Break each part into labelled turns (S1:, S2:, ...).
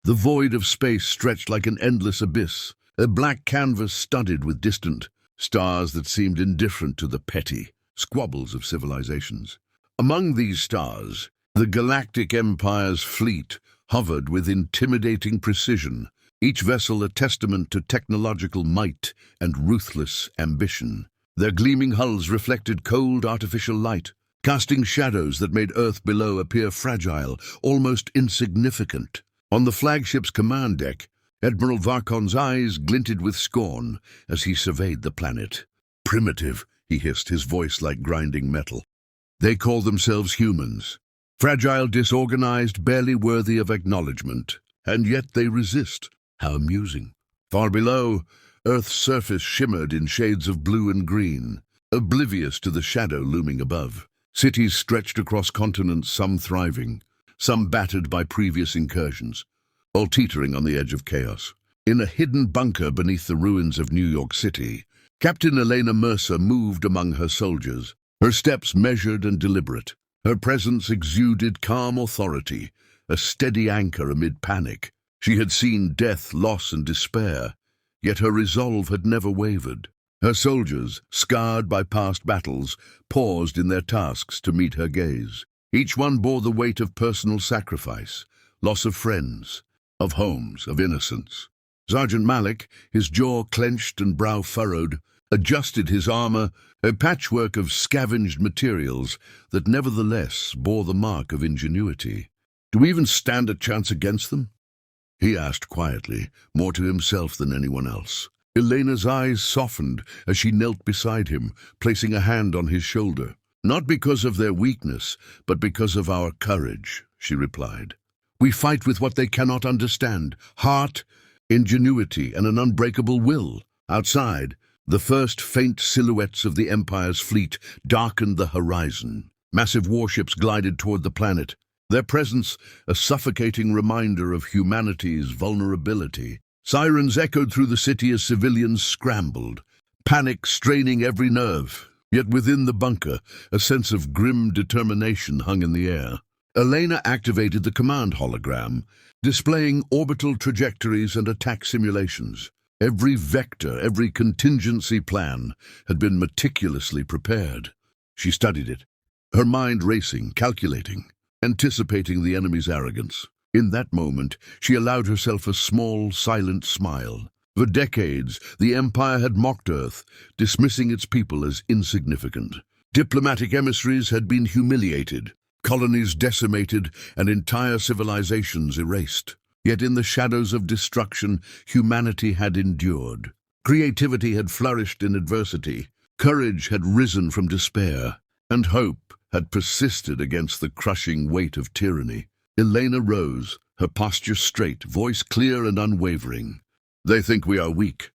S1: The void of space stretched like an endless abyss, a black canvas studded with distant stars that seemed indifferent to the petty squabbles of civilizations. Among these stars, the Galactic Empire's fleet hovered with intimidating precision, each vessel a testament to technological might and ruthless ambition. Their gleaming hulls reflected cold artificial light, casting shadows that made Earth below appear fragile, almost insignificant. On the flagship's command deck, Admiral Varkon's eyes glinted with scorn as he surveyed the planet. "Primitive," he hissed, his voice like grinding metal. "They call themselves humans. Fragile, disorganized, barely worthy of acknowledgement. And yet they resist. How amusing." Far below, Earth's surface shimmered in shades of blue and green, oblivious to the shadow looming above. Cities stretched across continents, some thriving, some battered by previous incursions, all teetering on the edge of chaos. In a hidden bunker beneath the ruins of New York City, Captain Elena Mercer moved among her soldiers, her steps measured and deliberate. Her presence exuded calm authority, a steady anchor amid panic. She had seen death, loss, and despair, yet her resolve had never wavered. Her soldiers, scarred by past battles, paused in their tasks to meet her gaze. Each one bore the weight of personal sacrifice, loss of friends, of homes, of innocence. Sergeant Malik, his jaw clenched and brow furrowed, adjusted his armor, a patchwork of scavenged materials that nevertheless bore the mark of ingenuity. "Do we even stand a chance against them?" he asked quietly, more to himself than anyone else. Elena's eyes softened as she knelt beside him, placing a hand on his shoulder. "Not because of their weakness, but because of our courage," she replied. "We fight with what they cannot understand, heart, ingenuity, and an unbreakable will." Outside, the first faint silhouettes of the Empire's fleet darkened the horizon. Massive warships glided toward the planet, their presence a suffocating reminder of humanity's vulnerability. Sirens echoed through the city as civilians scrambled, panic straining every nerve. Yet within the bunker, a sense of grim determination hung in the air. Elena activated the command hologram, displaying orbital trajectories and attack simulations. Every vector, every contingency plan had been meticulously prepared. She studied it, her mind racing, calculating, anticipating the enemy's arrogance. In that moment, she allowed herself a small, silent smile. For decades, the Empire had mocked Earth, dismissing its people as insignificant. Diplomatic emissaries had been humiliated, colonies decimated, and entire civilizations erased. Yet in the shadows of destruction, humanity had endured. Creativity had flourished in adversity, courage had risen from despair, and hope had persisted against the crushing weight of tyranny. Elena rose, her posture straight, voice clear and unwavering. "They think we are weak.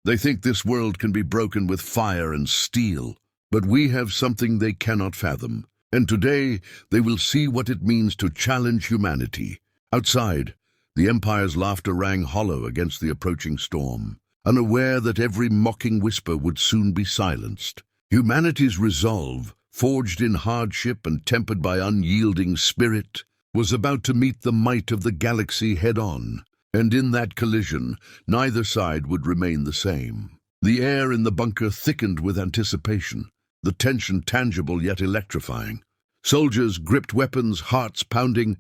S1: They think this world can be broken with fire and steel. But we have something they cannot fathom. And today they will see what it means to challenge humanity." Outside, the Empire's laughter rang hollow against the approaching storm, unaware that every mocking whisper would soon be silenced. Humanity's resolve, forged in hardship and tempered by unyielding spirit, was about to meet the might of the galaxy head-on. And in that collision, neither side would remain the same. The air in the bunker thickened with anticipation, the tension tangible yet electrifying. Soldiers gripped weapons, hearts pounding,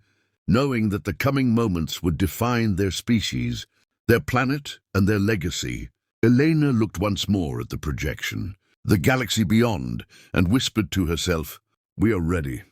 S1: knowing that the coming moments would define their species, their planet, and their legacy. Elena looked once more at the projection, the galaxy beyond, and whispered to herself, "We are ready."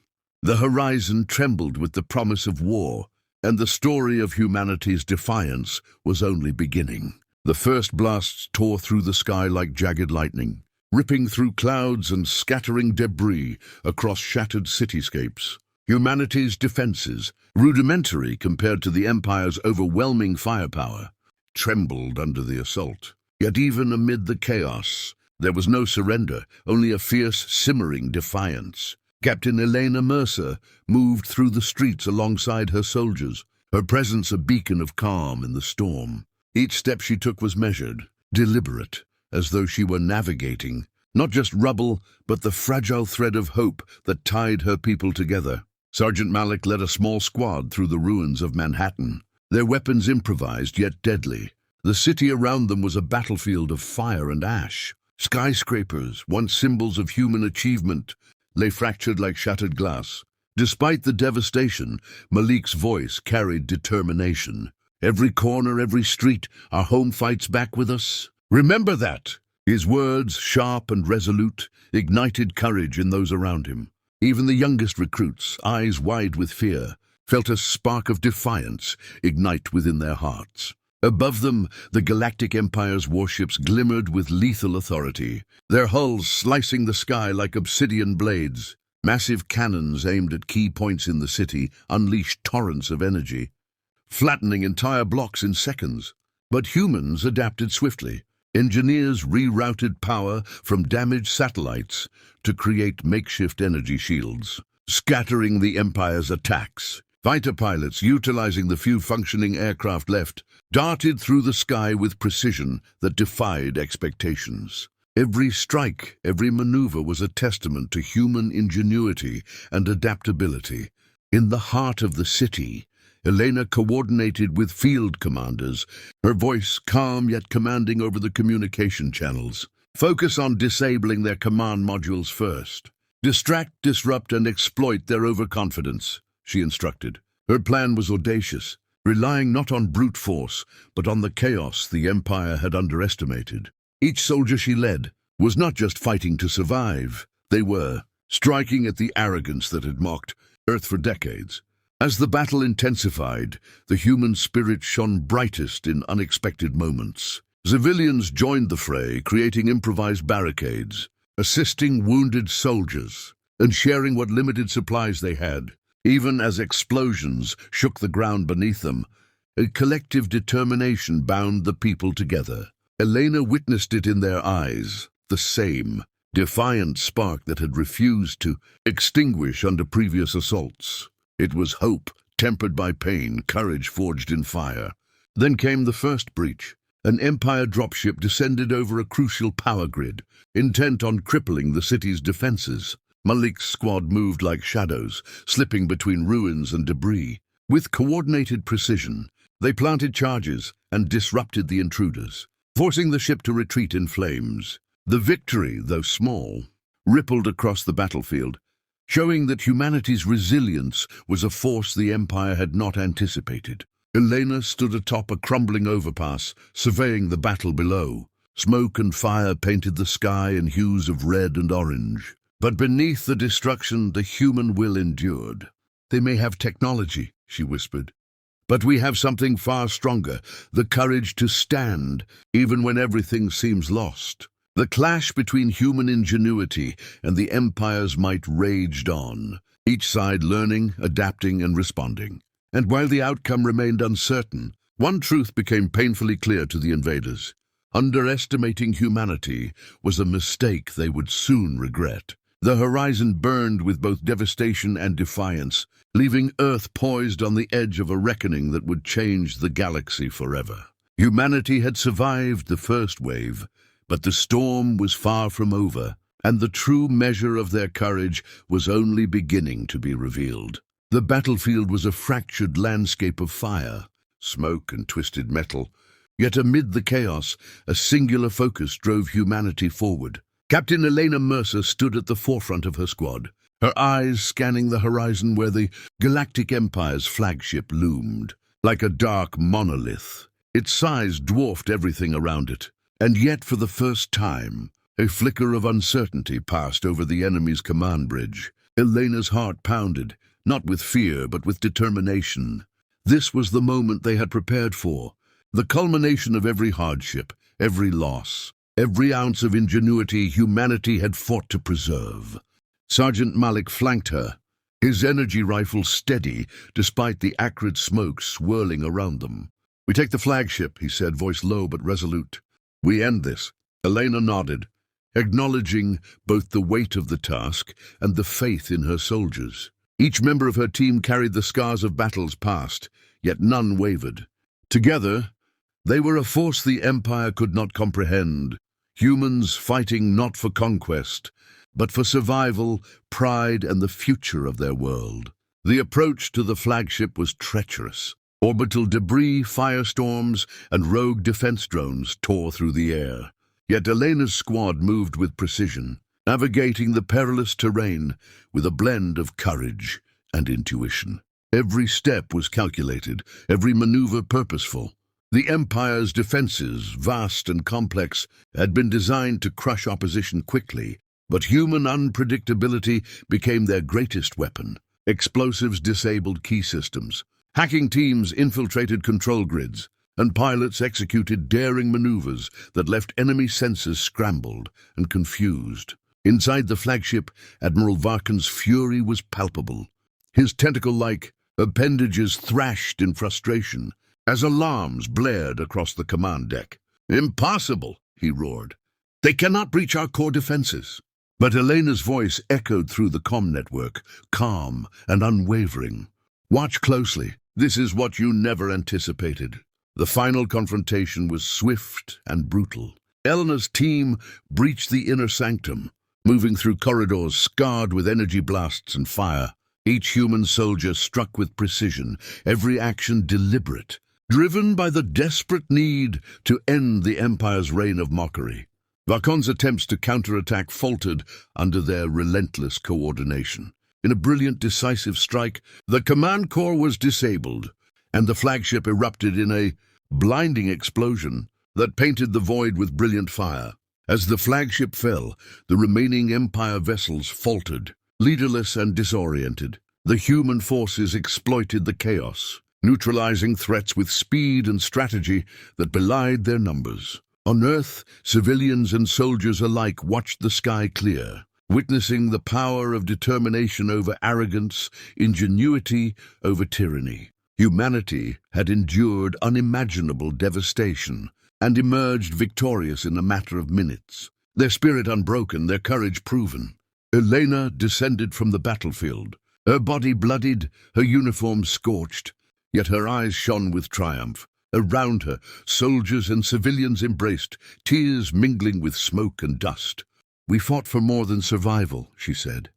S1: The horizon trembled with the promise of war, and the story of humanity's defiance was only beginning. The first blasts tore through the sky like jagged lightning, ripping through clouds and scattering debris across shattered cityscapes. Humanity's defenses, rudimentary compared to the Empire's overwhelming firepower, trembled under the assault. Yet even amid the chaos, there was no surrender, only a fierce, simmering defiance. Captain Elena Mercer moved through the streets alongside her soldiers, her presence a beacon of calm in the storm. Each step she took was measured, deliberate, as though she were navigating, not just rubble, but the fragile thread of hope that tied her people together. Sergeant Malik led a small squad through the ruins of Manhattan, their weapons improvised yet deadly. The city around them was a battlefield of fire and ash. Skyscrapers, once symbols of human achievement, lay fractured like shattered glass. Despite the devastation, Malik's voice carried determination. "Every corner, every street, our home fights back with us. Remember that!" His words, sharp and resolute, ignited courage in those around him. Even the youngest recruits, eyes wide with fear, felt a spark of defiance ignite within their hearts. Above them, the Galactic Empire's warships glimmered with lethal authority, their hulls slicing the sky like obsidian blades. Massive cannons aimed at key points in the city unleashed torrents of energy, flattening entire blocks in seconds. But humans adapted swiftly. Engineers rerouted power from damaged satellites to create makeshift energy shields, scattering the Empire's attacks. Fighter pilots, utilizing the few functioning aircraft left, darted through the sky with precision that defied expectations. Every strike, every maneuver was a testament to human ingenuity and adaptability. In the heart of the city, Elena coordinated with field commanders, her voice calm yet commanding over the communication channels. "Focus on disabling their command modules first. Distract, disrupt, and exploit their overconfidence," she instructed. Her plan was audacious, relying not on brute force, but on the chaos the Empire had underestimated. Each soldier she led was not just fighting to survive. They were striking at the arrogance that had mocked Earth for decades. As the battle intensified, the human spirit shone brightest in unexpected moments. Civilians joined the fray, creating improvised barricades, assisting wounded soldiers, and sharing what limited supplies they had. Even as explosions shook the ground beneath them, a collective determination bound the people together. Elena witnessed it in their eyes, the same defiant spark that had refused to extinguish under previous assaults. It was hope, tempered by pain, courage forged in fire. Then came the first breach. An Empire dropship descended over a crucial power grid, intent on crippling the city's defenses. Malik's squad moved like shadows, slipping between ruins and debris. With coordinated precision, they planted charges and disrupted the intruders, forcing the ship to retreat in flames. The victory, though small, rippled across the battlefield, showing that humanity's resilience was a force the Empire had not anticipated. Elena stood atop a crumbling overpass, surveying the battle below. Smoke and fire painted the sky in hues of red and orange. But beneath the destruction, the human will endured. "They may have technology," she whispered, "but we have something far stronger, the courage to stand, even when everything seems lost." The clash between human ingenuity and the Empire's might raged on, each side learning, adapting, and responding. And while the outcome remained uncertain, one truth became painfully clear to the invaders. Underestimating humanity was a mistake they would soon regret. The horizon burned with both devastation and defiance, leaving Earth poised on the edge of a reckoning that would change the galaxy forever. Humanity had survived the first wave, but the storm was far from over, and the true measure of their courage was only beginning to be revealed. The battlefield was a fractured landscape of fire, smoke and twisted metal, yet amid the chaos, a singular focus drove humanity forward. Captain Elena Mercer stood at the forefront of her squad, her eyes scanning the horizon where the Galactic Empire's flagship loomed. Like a dark monolith, its size dwarfed everything around it. And yet, for the first time, a flicker of uncertainty passed over the enemy's command bridge. Elena's heart pounded, not with fear, but with determination. This was the moment they had prepared for, the culmination of every hardship, every loss, every ounce of ingenuity humanity had fought to preserve. Sergeant Malik flanked her, his energy rifle steady despite the acrid smoke swirling around them. "We take the flagship," he said, voice low but resolute. "We end this." Elena nodded, acknowledging both the weight of the task and the faith in her soldiers. Each member of her team carried the scars of battles past, yet none wavered. Together, they were a force the Empire could not comprehend, humans fighting not for conquest, but for survival, pride, and the future of their world. The approach to the flagship was treacherous. Orbital debris, firestorms, and rogue defense drones tore through the air. Yet Elena's squad moved with precision, navigating the perilous terrain with a blend of courage and intuition. Every step was calculated, every maneuver purposeful. The Empire's defenses, vast and complex, had been designed to crush opposition quickly, but human unpredictability became their greatest weapon. Explosives disabled key systems. Hacking teams infiltrated control grids, and pilots executed daring maneuvers that left enemy sensors scrambled and confused. Inside the flagship, Admiral Varkan's fury was palpable. His tentacle-like appendages thrashed in frustration as alarms blared across the command deck. "Impossible!" he roared. "They cannot breach our core defenses." But Elena's voice echoed through the comm network, calm and unwavering. "Watch closely. This is what you never anticipated." The final confrontation was swift and brutal. Elena's team breached the inner sanctum, moving through corridors scarred with energy blasts and fire. Each human soldier struck with precision, every action deliberate, driven by the desperate need to end the Empire's reign of mockery. Varkan's attempts to counterattack faltered under their relentless coordination. In a brilliant, decisive strike, the command core was disabled, and the flagship erupted in a blinding explosion that painted the void with brilliant fire. As the flagship fell, the remaining Empire vessels faltered, leaderless and disoriented. The human forces exploited the chaos, neutralizing threats with speed and strategy that belied their numbers. On Earth, civilians and soldiers alike watched the sky clear, witnessing the power of determination over arrogance, ingenuity over tyranny. Humanity had endured unimaginable devastation and emerged victorious in a matter of minutes. Their spirit unbroken, their courage proven. Elena descended from the battlefield, her body bloodied, her uniform scorched, yet her eyes shone with triumph. Around her, soldiers and civilians embraced, tears mingling with smoke and dust. "We fought for more than survival," she said,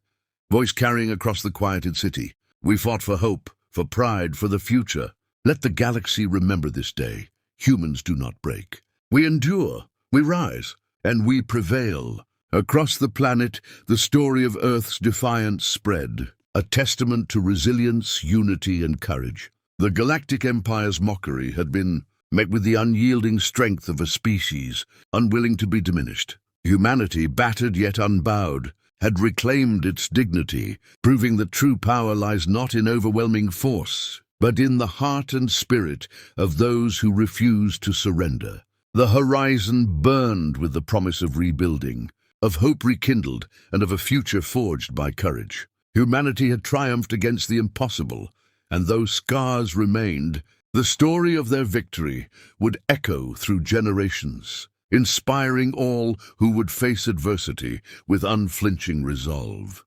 S1: voice carrying across the quieted city. "We fought for hope, for pride, for the future. Let the galaxy remember this day. Humans do not break. We endure, we rise, and we prevail." Across the planet, the story of Earth's defiance spread, a testament to resilience, unity, and courage. The Galactic Empire's mockery had been met with the unyielding strength of a species, unwilling to be diminished. Humanity, battered yet unbowed, had reclaimed its dignity, proving that true power lies not in overwhelming force, but in the heart and spirit of those who refuse to surrender. The horizon burned with the promise of rebuilding, of hope rekindled, and of a future forged by courage. Humanity had triumphed against the impossible, and though scars remained, the story of their victory would echo through generations, inspiring all who would face adversity with unflinching resolve.